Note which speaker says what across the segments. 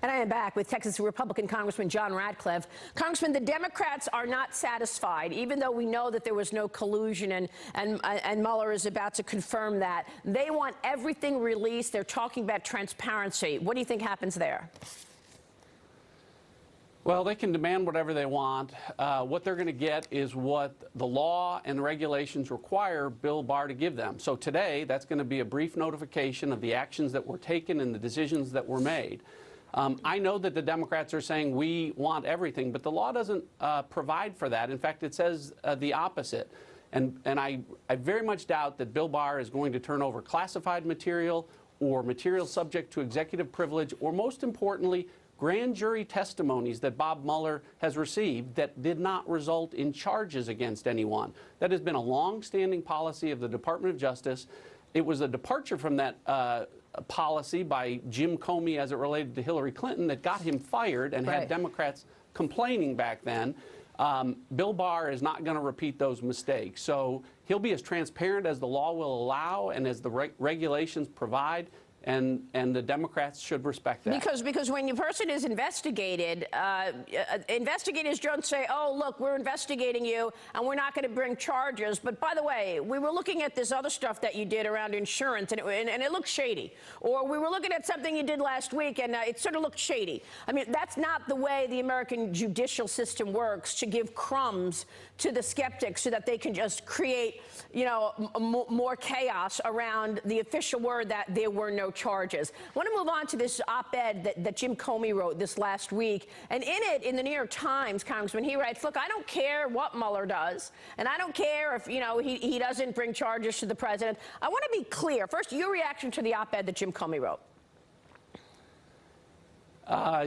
Speaker 1: And I am back with Texas Republican Congressman John Ratcliffe. Congressman, the Democrats are not satisfied, even though we know that there was no collusion, and Mueller is about to confirm that. They want everything released. They're talking about transparency. What do you think happens there?
Speaker 2: Well, they can demand whatever they want. What they're going to get is what the law and the regulations require Bill Barr to give them. So today, that's going to be a brief notification of the actions that were taken and the decisions that were made. I know that the Democrats are saying we want everything, but the law doesn't provide for that. In fact, it says the opposite. And I very much doubt that Bill Barr is going to turn over classified material or material subject to executive privilege, or most importantly, grand jury testimonies that Bob Mueller has received that did not result in charges against anyone. That has been a long-standing policy of the Department of Justice. It was a departure from that policy by Jim Comey as it related to Hillary Clinton that got him fired and had Democrats complaining back then. Bill Barr is not going to repeat those mistakes. So he'll be as transparent as the law will allow and as the regulations provide. And the Democrats should respect that.
Speaker 1: Because when your person is investigated, investigators don't say, oh, look, we're investigating you and we're not going to bring charges. But by the way, we were looking at this other stuff that you did around insurance and it looked shady. Or we were looking at something you did last week and it sort of looked shady. I mean, that's not the way the American judicial system works, to give crumbs to the skeptics so that they can just create, you know, more chaos around the official word that there were no charges. I want to move on to this op-ed that Jim Comey wrote this last week. And in it, in the New York Times, Congressman, he writes, look, I don't care what Mueller does, and I don't care if, you know, he doesn't bring charges to the president. I want to be clear. First, your reaction to the op-ed that Jim Comey wrote.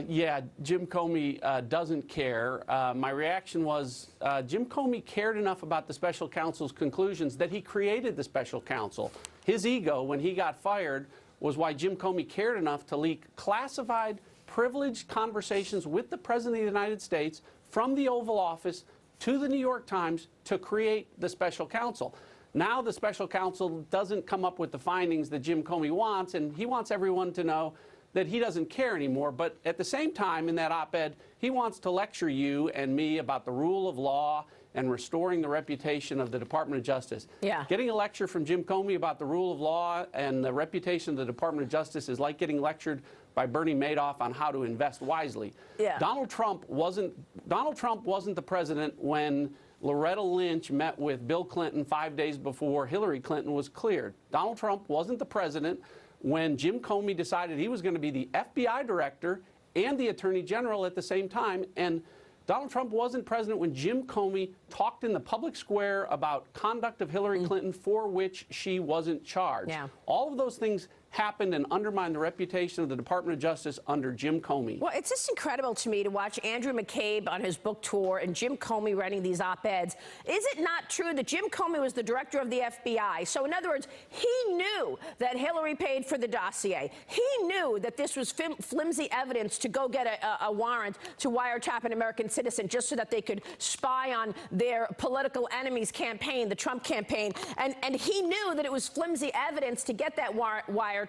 Speaker 2: Yeah, Jim Comey doesn't care. My reaction was Jim Comey cared enough about the special counsel's conclusions that he created the special counsel. His ego, when he got fired, was why Jim Comey cared enough to leak classified, privileged conversations with the President of the United States from the Oval Office to the New York Times to create the special counsel. Now the special counsel doesn't come up with the findings that Jim Comey wants, and he wants everyone to know that he doesn't care anymore. But at the same time, in that op-ed, he wants to lecture you and me about the rule of law and restoring the reputation of the Department of Justice.
Speaker 1: Yeah.
Speaker 2: Getting a lecture from Jim Comey about the rule of law and the reputation of the Department of Justice is like getting lectured by Bernie Madoff on how to invest wisely.
Speaker 1: Yeah.
Speaker 2: Donald Trump wasn't the president when Loretta Lynch met with Bill Clinton 5 days before Hillary Clinton was cleared. Donald Trump wasn't the president when Jim Comey decided he was going to be the FBI director and the Attorney General at the same time. And Donald Trump wasn't president when Jim Comey talked in the public square about conduct of Hillary Clinton for which she wasn't charged.
Speaker 1: Yeah.
Speaker 2: All of those things happened and undermined the reputation of the Department of Justice under Jim Comey.
Speaker 1: Well, it's just incredible to me to watch Andrew McCabe on his book tour and Jim Comey writing these op-eds. Is it not true that Jim Comey was the director of the FBI? So in other words, he knew that Hillary paid for the dossier. He knew that this was flimsy evidence to go get a warrant to wiretap an American citizen just so that they could spy on their political enemy's campaign, the Trump campaign. And he knew that it was flimsy evidence to get that wiretap.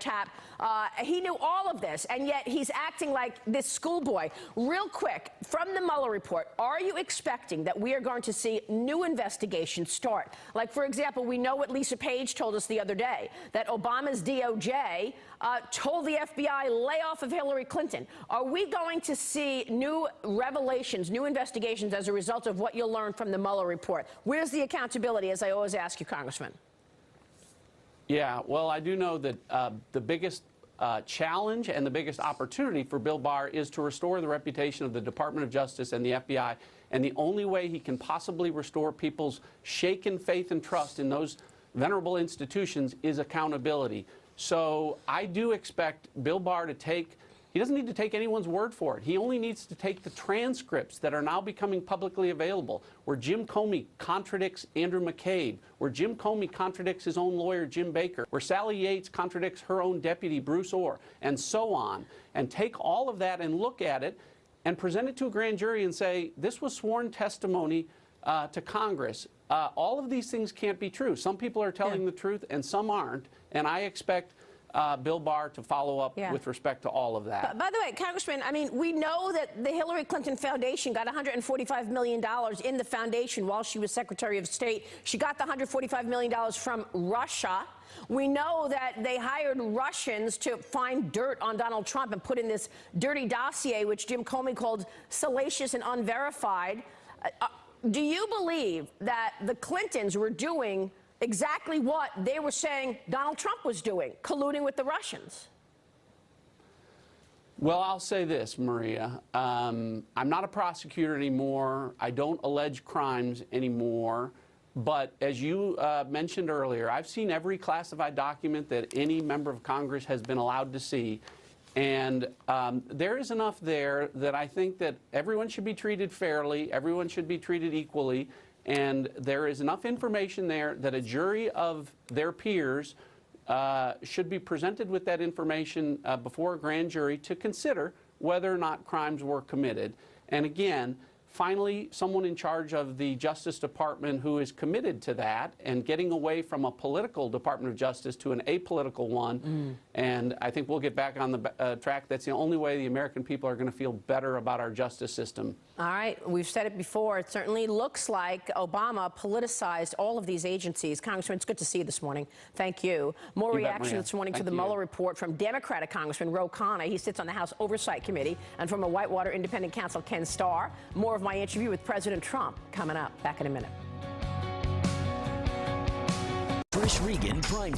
Speaker 1: He knew all of this, and yet he's acting like this schoolboy. Real quick, from the Mueller report, are you expecting that we are going to see new investigations start? Like, for example, we know what Lisa Page told us the other day, that Obama's DOJ told the FBI, lay off of Hillary Clinton. Are we going to see new revelations, new investigations as a result of what you'll learn from the Mueller report? Where's the accountability, as I always ask you, Congressman?
Speaker 2: Yeah, well, I do know that the biggest challenge and the biggest opportunity for Bill Barr is to restore the reputation of the Department of Justice and the FBI. And the only way he can possibly restore people's shaken faith and trust in those venerable institutions is accountability. So I do expect Bill Barr to take, he doesn't need to take anyone's word for it. He only needs to take the transcripts that are now becoming publicly available, where Jim Comey contradicts Andrew McCabe, where Jim Comey contradicts his own lawyer, Jim Baker, where Sally Yates contradicts her own deputy, Bruce Orr, and so on. And take all of that and look at it and present it to a grand jury and say, this was sworn testimony to Congress. All of these things can't be true. Some people are telling the truth and some aren't. And I expect Bill Barr to follow up with respect to all of that.
Speaker 1: By the way, Congressman, I mean, we know that the Hillary Clinton Foundation got $145 million in the foundation while she was Secretary of State. She got the $145 million from Russia. We know that they hired Russians to find dirt on Donald Trump and put in this dirty dossier, which Jim Comey called salacious and unverified. Do you believe that the Clintons were doing exactly what they were saying Donald Trump was doing, colluding with the Russians?
Speaker 2: Well, I'll say this, Maria. I'm not a prosecutor anymore. I don't allege crimes anymore. But as you mentioned earlier, I've seen every classified document that any member of Congress has been allowed to see. And there is enough there that I think that everyone should be treated fairly, everyone should be treated equally, and there is enough information there that a jury of their peers should be presented with that information before a grand jury to consider whether or not crimes were committed. And again, finally, someone in charge of the Justice Department who is committed to that and getting away from a political Department of Justice to an apolitical one. And I think we'll get back on the track. That's the only way the American people are going to feel better about our justice system.
Speaker 1: All right. We've said it before. It certainly looks like Obama politicized all of these agencies. Congressman, it's good to see you this morning. Thank you. More reaction this morning to the Mueller report from Democratic Congressman Ro Khanna. He sits on the House Oversight Committee, and from a Whitewater Independent Counsel, Ken Starr. More of my interview with President Trump coming up. Back in a minute.
Speaker 3: Chris Regan, Prime